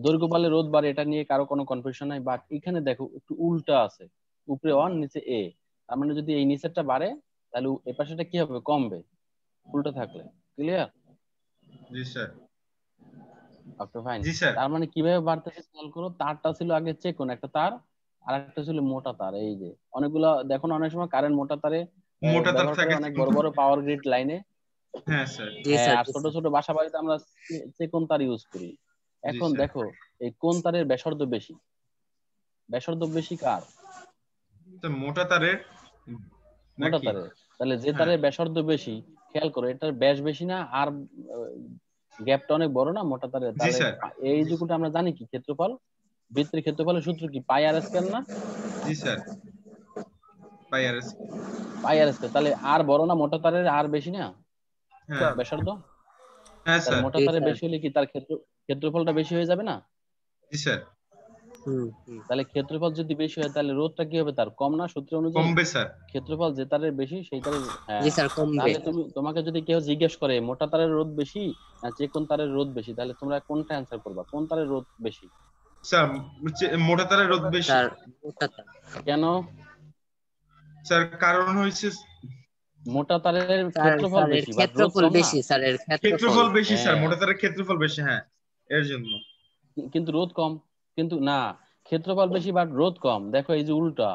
দৈর্ঘ্য বাড়লে রোধ বাড়ে, এটা নিয়ে কারো কোনো কনফিউশন নাই। বাট এখানে দেখো একটু উল্টা আছে, উপরে 1 নিচে a, তার মানে যদি এই নিচেরটা বাড়ে তাহলে এই পাশেটা কি হবে, কমবে উল্টা থাকলে। ক্লিয়ার? জি স্যার। Okay fine. জি স্যার। তার মানে কিভাবে বাড়তেছে খেয়াল করো, তারটা ছিল আগে চেকন একটা তার, আর একটা ছিল মোটা তার। এই যে অনেকগুলো দেখো না, অনেক সময় কারেন্ট মোটা তারে মোটা তার ব্যবহার করে থাকে অনেক চিকন বড় তার। বড় পাওয়ার গ্রিড লাইনে। হ্যাঁ স্যার। জি হ্যাঁ, স্যার, আর জি ছোট স্যার। ছোট বাসা বাড়িতে আমরা চেকন তার ইউজ করি। জি এখন স্যার। দেখো এই কোন তারের ব্যাসার্ধ বেশি? ব্যাসার্ধ বেশি কার? তো মোটা তারের মোটা নাকি? তারের। তাহলে যে হ্যাঁ। তারের ব্যাসার্ধ বেশি, খেয়াল করো এটার ব্যাস বেশি না, আর গ্যাপটা অনেক বড় না মোটা তারের। জি তাহলে স্যার। এই যেগুলো আমরা জানি কি ক্ষেত্রফল, বৃত্তের ক্ষেত্রফলের সূত্র কি, পাই আর স্কয়ার না? জি স্যার। পাই আর এস। পাই আর স্কয়ার। তাহলে আর বড় না মোটা তারের, আর বেশি না হ্যাঁ। ব্যাসার্ধ? হ্যাঁ তাহলে স্যার। মোটা জি তারের স্যার। বেশি হলে কি তার ক্ষেত্রফলটা বেশি হয়ে যাবে না? জি স্যার। তাহলে ক্ষেত্রফল যদি বেশি হয় তাহলে রোধটা কি হবে, তার কম না সূত্র অনুযায়ী? কমবে স্যার। ক্ষেত্রফল যে তারের বেশি সেই তারের, জি হ্যাঁ। স্যার, কমবে। তাহলে তোমাকে যদি কেউ জিজ্ঞেস করে মোটা তারের রোধ বেশি না চিকন তারের রোধ বেশি, তাহলে তোমরা কোনটা অ্যান্সার করবা, কোন তারের রোধ বেশি? স্যার মোটা তারের রোধ বেশি। স্যার মোটা তার। কেন? স্যার কারণ হইছে মোটা তারের স্যার ক্ষেত্রফল স্যার এর বেশি বাট রোধ ক্ষেত্রফল কম না? বেশি, স্যার এর ক্ষেত্রফল। ক্ষেত্রফল বেশি স্যার, হ্যাঁ, মোটা তারের ক্ষেত্রফল বেশি, হ্যাঁ এর জন্য। কিন্তু রোধ কম। কিন্তু না, ক্ষেত্রফল বেশি বাট রোধ কম। দেখো এই যে উল্টা,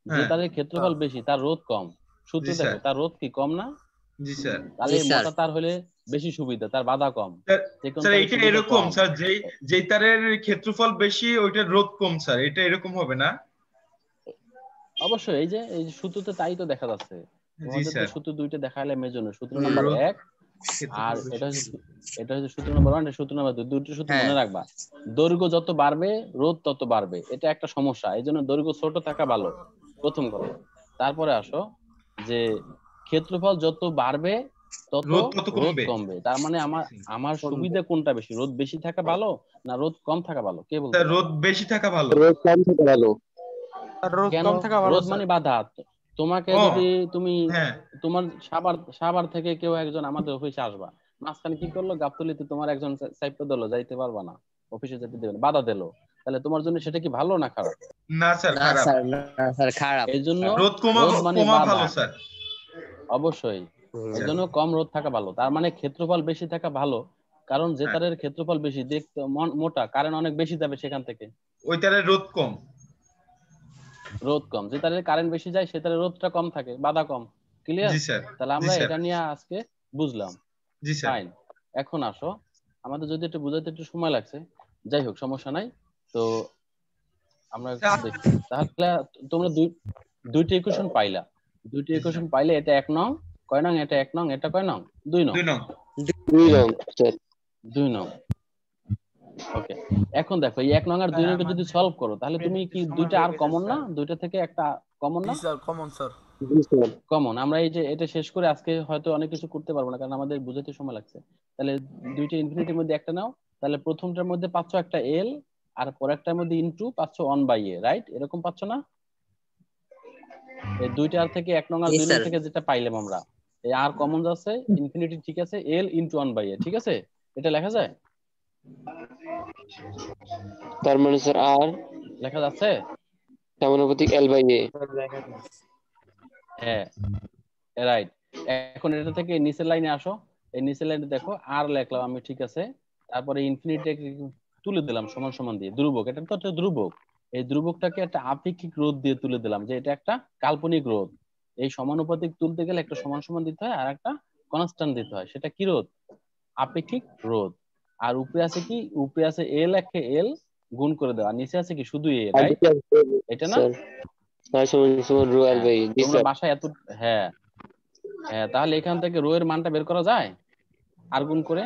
যে হ্যাঁ। তারের ক্ষেত্রফল বেশি তার রোধ কম। সূত্র জি দেখো, স্যার। তার রোধ কি কম না? জি স্যার। তাহলে জি স্যার। মোটা তার হলে বেশি সুবিধা, তার বাধা কম। স্যার চিকন স্যার তারের এইটা সুবিধা এরকম কম। স্যার, যেই তারের ক্ষেত্রফল বেশি ওইটার রোধ কম স্যার, এটা এরকম হবে না? অবশ্যই এই যে সূত্রতে তাই তো দেখা যাচ্ছে। জি তোমাদের তো স্যার। সূত্র দুইটা দেখাইলে মেজন্য, সূত্র হুম। নাম্বার 1 ক্ষেত্রফল আর বেশি। এটা হচ্ছে সূত্র নাম্বার 1, সূত্র নাম্বার 2, দুটো সূত্র হ্যাঁ। মনে রাখবা। দৈর্ঘ্য যত বাড়বে রোধ তত বাড়বে, এটা একটা সমস্যা। এই জন্য দৈর্ঘ্য ছোট থাকা ভালো, প্রথম কথা। তারপরে আসো যে ক্ষেত্রফল যত বাড়বে তত রোধ কত রোধ কমবে? কমবে। তার মানে আমার সুবিধা কোনটা বেশি, রোধ বেশি থাকা ভালো না রোধ কম থাকা ভালো? কে বলতে স্যার পারো? রোধ বেশি থাকা ভালো। রোদ কম থেকে ভালো। আর রোদ কেন? কম থাকা ভালো রোধ স্যার। মানে বাধা। তোমাকে ও যদি তুমি হ্যাঁ। তোমার সাভার থেকে কেউ একজন আমাদের অফিসে আসবা, মাঝখানে কি করলো, গাবতলিতে তোমার একজন সাইপে দিলো, যাইতে পারবা না, অফিসে যেতে দেবে না, বাধা দিলো, তাহলে তোমার জন্য সেটা কি ভালো না খারাপ? না স্যার না খারাপ। স্যার, না স্যার খারাপ। এই জন্য রোধ রোধ মানে কমা বাধা। ভালো স্যার। অবশ্যই। হুম। এই জন্য কম রোধ থাকা ভালো। তার মানে ক্ষেত্রফল বেশি থাকা ভালো, কারণ যে হ্যাঁ। তারের ক্ষেত্রফল বেশি দেখতে মোটা, কারেন্ট অনেক বেশি যাবে সেখান থেকে, ওই তারের রোধ কম। রোধ কম। যে তারের কারেন্ট বেশি যায় সে তারের রোধটা কম থাকে, বাধা কম। ক্লিয়ার? জি স্যার। তাহলে জি আমরা স্যার। এটা নিয়ে আজকে বুঝলাম। জি স্যার। ফাইন। এখন আসো, আমাদের যদি একটু বুঝাতে একটু সময় লাগছে, যাই হোক সমস্যা নাই। তো আমরা একটু দেখি। তাহলে তোমরা দুইটা ইকুয়েশন পাইলা, দুইটা ইকুয়েশন পাইলে এটা 1 নং, কয় নং এটা? 1 নং, এটা কয় নং? 2 নং। 2 নং। 2 নং স্যার। 2 নং। ওকে। এখন দেখো এই 1 নং আর 2 নং যদি সলভ করো তাহলে তুমি কি দুইটা আর কমন না? দুইটা থেকে একটা কমন জি না? Sir, common sir. জি স্যার। কমন। আমরা এই যে এটা শেষ করে আজকে হয়তো অনেক কিছু করতে পারবো না, কারণ আমাদের বুঝাতে সময় লাগছে। তাহলে দুইটা ইনফিনিটির মধ্যে একটা নাও, তাহলে প্রথমটার মধ্যে পাচ্ছ একটা এল, আর পরেরটার মধ্যে ইনটু পাচ্ছ 1/a, রাইট? এরকম পাচ্ছ না? এই দুইটার থেকে 1 নং আর জি 2 নং স্যার। থেকে যেটা পাইলাম আমরা, এই আর কমন যাচ্ছে, ইনফিনিটি ঠিক আছে, এল ইনটু 1/a, ঠিক আছে? এটা লেখা যায়? তার মানে স্যার আর লেখা যাচ্ছে? সমানুপাতিক L/A। হ্যাঁ, রাইট। এখন এটা থেকে নিচের লাইনে আসো, এই নিচের লাইনে দেখো আর লেখলাম আমি, ঠিক আছে? তারপরে ইনফিনিটি তুলে দিলাম সমান সমান দিয়ে, ধ্রুবক, এটা তো একটা ধ্রুবক। এই ধ্রুবকটাকে একটা আপেক্ষিক রোধ দিয়ে তুলে দিলাম, যে এটা একটা কাল্পনিক রোধ। এই সমানুপাতিক তুলতে গেলে একটা সমান সমান দিতে হয় আর একটা কনস্ট্যান্ট দিতে হয়, সেটা কি রোধ? আপেক্ষিক রোধ। আর উপরে আছে কি? উপরে আছে এল, একে এল গুণ করে দেওয়া, নিচে আছে কি শুধু এ, রাইট? এটা না? স্যার সমান রো হ্যাঁ, L/A। জি তোমরা স্যার। বাসায় এত, হ্যাঁ হ্যাঁ, তাহলে এখান থেকে রো এর মানটা বের করা যায় আর গুণ করে?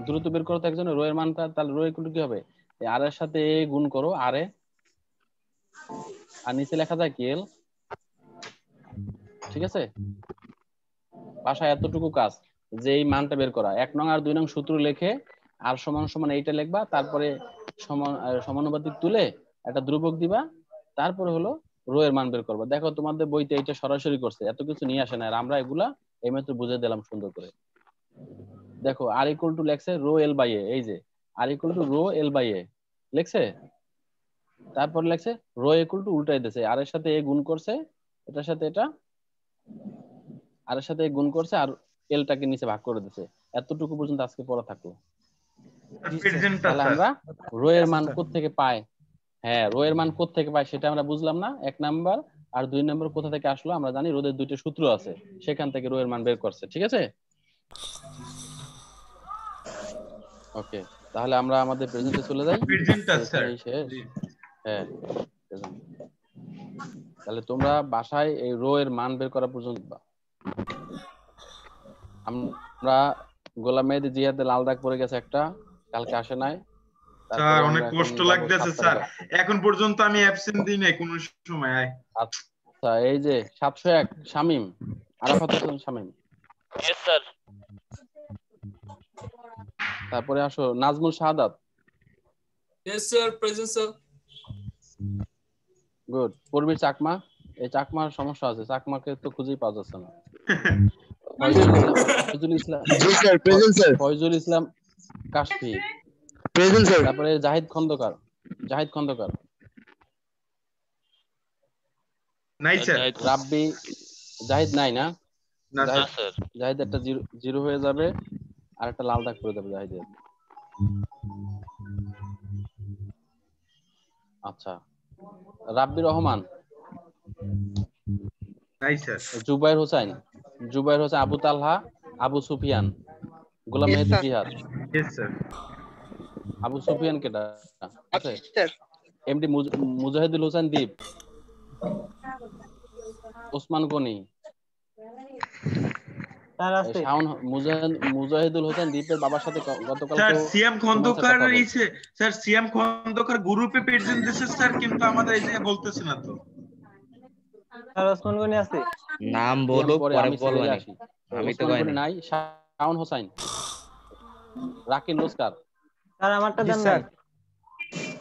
দ্রুত বের করো তো একজনের রো এর মানটা। তাহলে রো ইকুয়াল কি হবে? আর এর সাথে এ গুণ করো, আর এ, আর নিচে লেখা যায় কি এল, ঠিক আছে? বাসায় এতটুকু কাজ, যে এই মানটা বের করা। 1 নং আর 2 নং সূত্র লিখে আর সমান সমান এইটা লিখবা, তারপরে সমানুপাতিক তুলে একটা ধ্রুবক দিবা, তারপরে হলো রো এর মান বের করবা। দেখো তোমাদের বইতে এটা সরাসরি করছে, এত কিছু নিয়ে আসে না, আর আমরা এগুলা এইমাত্র বুঝে দিলাম সুন্দর করে। দেখো আর ইকুয়াল টু লেখছে রো এল বাই এ, এই যে R equal to rho L by A লেখছে, তারপর লেখছে রো ইকুয়াল টু উল্টাই দিয়েছে, আর এর সাথে এ গুণ করছে, এটার সাথে এটা আর এর সাথে এ গুণ করছে, আর এলটাকে নিচে ভাগ করে দিয়েছে। এতটুকু পর্যন্ত আজকে পড়া থাকলো। প্রেজেন্টটা তাহলে স্যার আমরা রো এর মান কোত্থেকে পাই, হ্যাঁ রো এর মান কোত্থেকে পাই সেটা আমরা বুঝলাম না, 1 নাম্বার। আর 2 নাম্বার কোথা থেকে আসলো আমরা জানি, রোদের দুইটা সূত্র আছে, সেখান থেকে রো এর মান বের করছে। ঠিক আছে, ওকে, তাহলে আমরা আমাদের প্রেজেন্টে চলে যাই। প্রেজেন্টটা স্যার এখানেই শেষ। হ্যাঁ present। তাহলে তোমরা বাসায় এই রো এর মান বের করা পর্যন্ত আমরা গোলাম মেহেদী জিহাদের লাল দাগ পড়ে গেছে একটা, কালকে আসে নাই। স্যার অনেক কষ্ট লাগতেছে স্যার, এখন পর্যন্ত আমি অ্যাবসেন্ট দিই নাই কোন সময়। আচ্ছা এই যে 701 শামিম, আরাফাত হোসেন শামিম। Yes sir. তারপরে আসো Nazmul Shahadat. Yes sir, present sir. Good. Purbir Chakma, এই চাকমার সমস্যা আছে, চাকমাকে তো খুঁজেই পাওয়া যাচ্ছে না। ফয়জুল ইসলাম, জি sir, present sir. Foyzul Islam Kashfi. Present sir. তারপরে জাহিদ খন্দকার, জাহিদ খন্দকার নাই স্যার। রাব্বি, জাহিদ নাই না? না জাহিদ, স্যার। জাহিদ একটা জিরো হয়ে যাবে, আর একটা লাল দাগ পড়ে যাবে জাহিদের। আচ্ছা, রাব্বি রহমান নাই sir. Zubair Hossain, Zubair Hossain, Abu Talha, Abu Sufian, Golam Mehedi Jihad. Yes sir. Abu Sufian কেটা আছে? এমডি মুজাহিদুল হোসেন দীপ, ওসমান গনি, শাওন মুজাহিদুল হোসেন দীপের বাবার সাথে গতকাল স্যার সিএম খন্দকার ইসে, স্যার সিএম খন্দকার গ্রুপে প্রেজেন্ট দিয়েছে স্যার, কিন্তু আমাদের এই যে বলতেছে না তো। স্যার ওসমান গনি আছে, নাম বলো পরে বলবানি, আমি তো কই নাই। শাওন হোসেন, রাকিন লস্কর। স্যার আমারটা দেন নাই।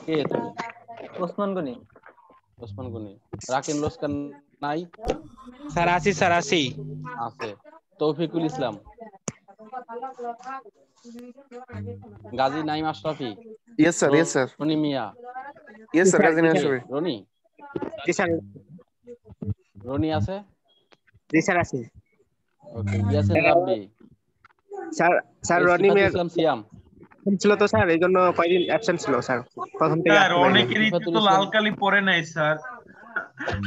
কে তুমি? ওসমান গনি। ওসমান গনি, রাকিন লস্কর নাই। স্যার আসি, স্যার আসি আছে। Toufiqul Islam, Gazi Naim Ashrafi. Yes sir, yes sir, Roni Mia. Yes sir, Gazi Naim Ashrafi. Roni, জি স্যার। রনি আছে? জি স্যার আসি। Okay, Yasin Rabbi. Sir, sir Roni Mia Islam Siam ছিল তো স্যার, এইজন্য কয়েকদিন অ্যাবসেন্ট ছিল স্যার, প্রথম থেকে। স্যার অনেকেরই তো লাল কালি পরে নাই স্যার,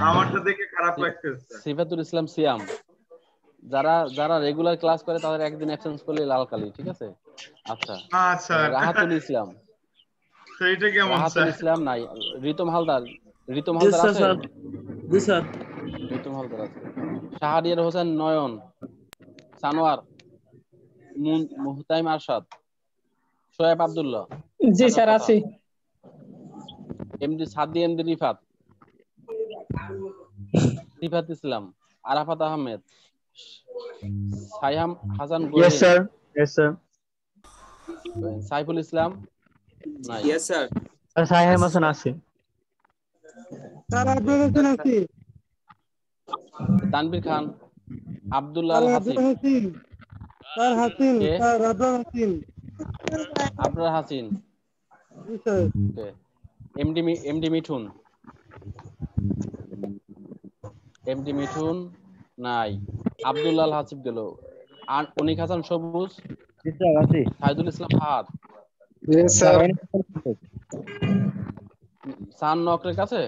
আমারটা দেখে খারাপ লাগতেছে। সিফাতুল ইসলাম সিয়াম, যারা যারা রেগুলার ক্লাস করে তাদের একদিন অ্যাবসেন্স করলে লাল কালি। ঠিক আছে, আচ্ছা। স্যার রাহাতুল ইসলাম, সেইটা কেমন স্যার? রাহাতুল ইসলাম নাই। রিতম হালদার, রিতম হালদার আছে? জি স্যার। রিতম হালদার আছে। শাহরিয়ার হোসেন নয়ন, সানোয়ার, মুহতাইম আরশাদ, শোয়েব আব্দুল্লাহ। জি স্যার আছি। MD Sadi, MD Rifat, Sifat Islam, Arafat Ahmed, Saiham Hasan Goyel. Yes sir, yes sir. Saiful Islam নাই। Yes sir. Sir Saiham Hasan আছে। স্যার আব্দুল হাসান আছে। তানভীর খান, আব্দুল্লাহ আল হাসিব। Sir Hasin, sir Abdul Hasin. আব্দুল হাসিন। জি sir. Okay, MD Mithun, MD Mithun নাই। আব্দুল্লাহ আল হাসিব গেল। আর অনিক হাসান সবুজ, জি স্যার আছি। Saidul Islam Fahad, yes sir. সান নকরের কাছে।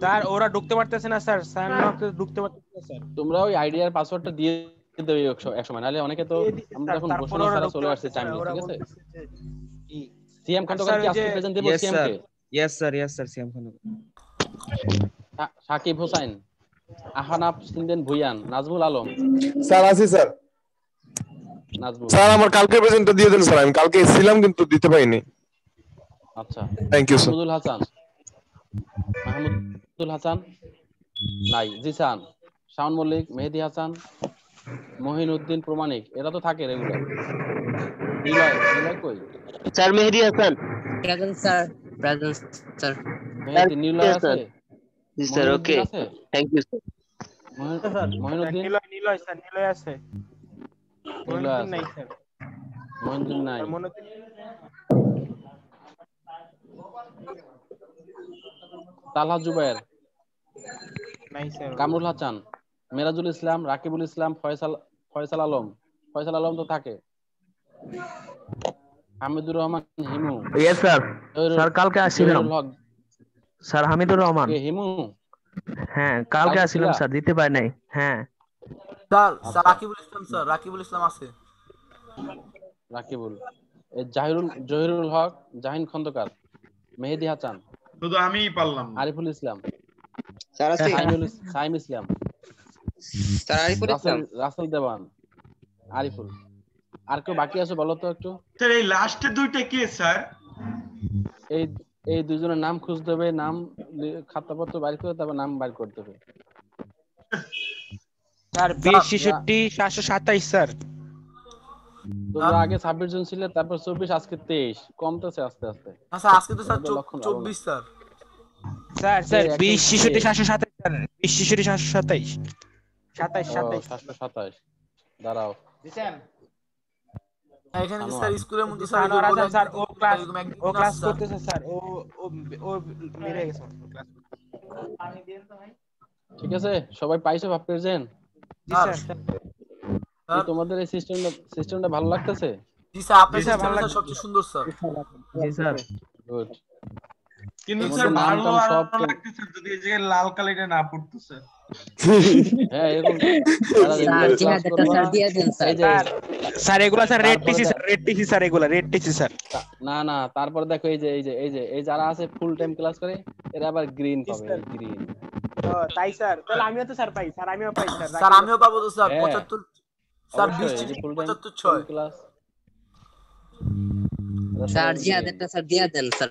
স্যার ওরা ঢুকতে পারতেছে না স্যার, স্যার নক ঢুকতে পারতেছে না স্যার। তোমরা ওই আইডিয়ার পাসওয়ার্ডটা দিয়ে দেবে এক সময়, নাহলে অনেকে তো আমরা যখন ঘোষণা ছাড়া চলে আসছে টাইমলি। ঠিক আছে, সিএম খন্দকার কি আজকে প্রেজেন্ট দেব? সিএম কে? Yes sir, yes sir, CM Khandakar. Sakib Hossain, Ahanaf Sinden Bhuiyan, Nazmul Alam. Sir আছি স্যার। নাজমুল স্যার আমার কালকে প্রেজেন্টটা দিয়ে দেন স্যার, আমি কালকে এসেছিলাম কিন্তু দিতে পারিনি। আচ্ছা, thank you sir. Mahmudul Hasan, Mahmudul Hasan নাই। জিসান, শাওন মল্লিক, মেহেদী হাসান, মহিনুদ্দিন প্রমাণিক, এরা তো থাকে রেগুলার। নিলয়, নিলয় কই? Sir Mehedi Hasan. Present sir, present sir. Mehedi, Niloy আছে? জি sir, okay, thank you sir. Mohinuddin, Niloy, Niloy sir, Niloy আছে। এগুলো মহিউদ্দিন আছে। নাই স্যার মহিউদ্দিন নাই। মনিউদ্দিন তালহা জুবায়ের, নাই স্যার কামরুল হাসান, মেরাজুল ইসলাম, রাকিবুল ইসলাম, ফয়সাল আলম। ফয়সাল আলম তো থাকে। Hamidur Rahman Himu, yes sir. Zahirul sir কালকে আসছিলাম। জহিরুল হক। স্যার হামিদুর রহমান। কে হিমু? হ্যাঁ কালকে কালকে আসছিলাম ছিলা? স্যার, দিতে পারি নাই। হ্যাঁ স্যার আচ্ছা রাকিবুল ইসলাম, স্যার রাকিবুল ইসলাম আছে। রাকিবুল, জহিরুল হক, জাহিন খন্দকার, মেহেদি হাসান, শুধু আমিই পারলাম না। আরিফুল ইসলাম, স্যার আছে সাইম ইসলাম, স্যার আরিফুল ইসলাম রাসেল দেওয়ান, আরিফুল। আর কেউ বাকি আছে বলো তো একটু। স্যার এই লাস্টের দুইটা কে স্যার? এই এই দুজনের নাম খুঁজতে হবে, নাম খাতাপত্র বাইর করে তারপর নাম বাইর করতে হবে। Sir 20 66 727 sir. তোমরা আগে 26 জন ছিলে, তারপর 24, আজকে 23, কমতেছে আস্তে আস্তে। স্যার আজকে তো স্যার লক্ষণ ভালো না। 24 স্যার। Sir 20 66 727 sir 20 66 727 27 727। দাঁড়াও দিছেন এখানে কি স্যার স্কুলের মধ্যে স্যার স্যার ও ক্লাস স্যার করতেছে স্যার ও মেরে গেছে ক্লাস। ঠিক আছে, সবাই পাইছো ভাব প্রেজেন্ট? জি স্যার। তোমাদের এই সিস্টেমটা ভালো লাগতেছে? জি স্যার, আপনার সিস্টেমটা সবচেয়ে সুন্দর স্যার। জি স্যার। গুড। কিন্তু স্যার ভালো আর লাগতেছে যদি এই জায়গায় লাল কালিটা না পড়তো স্যার। হ্যাঁ এরকম স্যার জিহাদ একটা স্যার দিয়ে দেন স্যার। স্যার এগুলা স্যার রেড টিসি স্যার এগুলা রেড টিসি স্যার। না না, তারপর দেখো এই যারা আছে ফুল টাইম ক্লাস করে এরা আবার গ্রিন পাবে, গ্রিন। ও তাই স্যার, তাহলে আমিও তো স্যার পাই স্যার, আমিও পাই স্যার। স্যার আমিও পাবো তো স্যার 75 স্যার 20 75 6 ক্লাস। স্যার জিহাদ একটা স্যার দিয়ে দেন স্যার।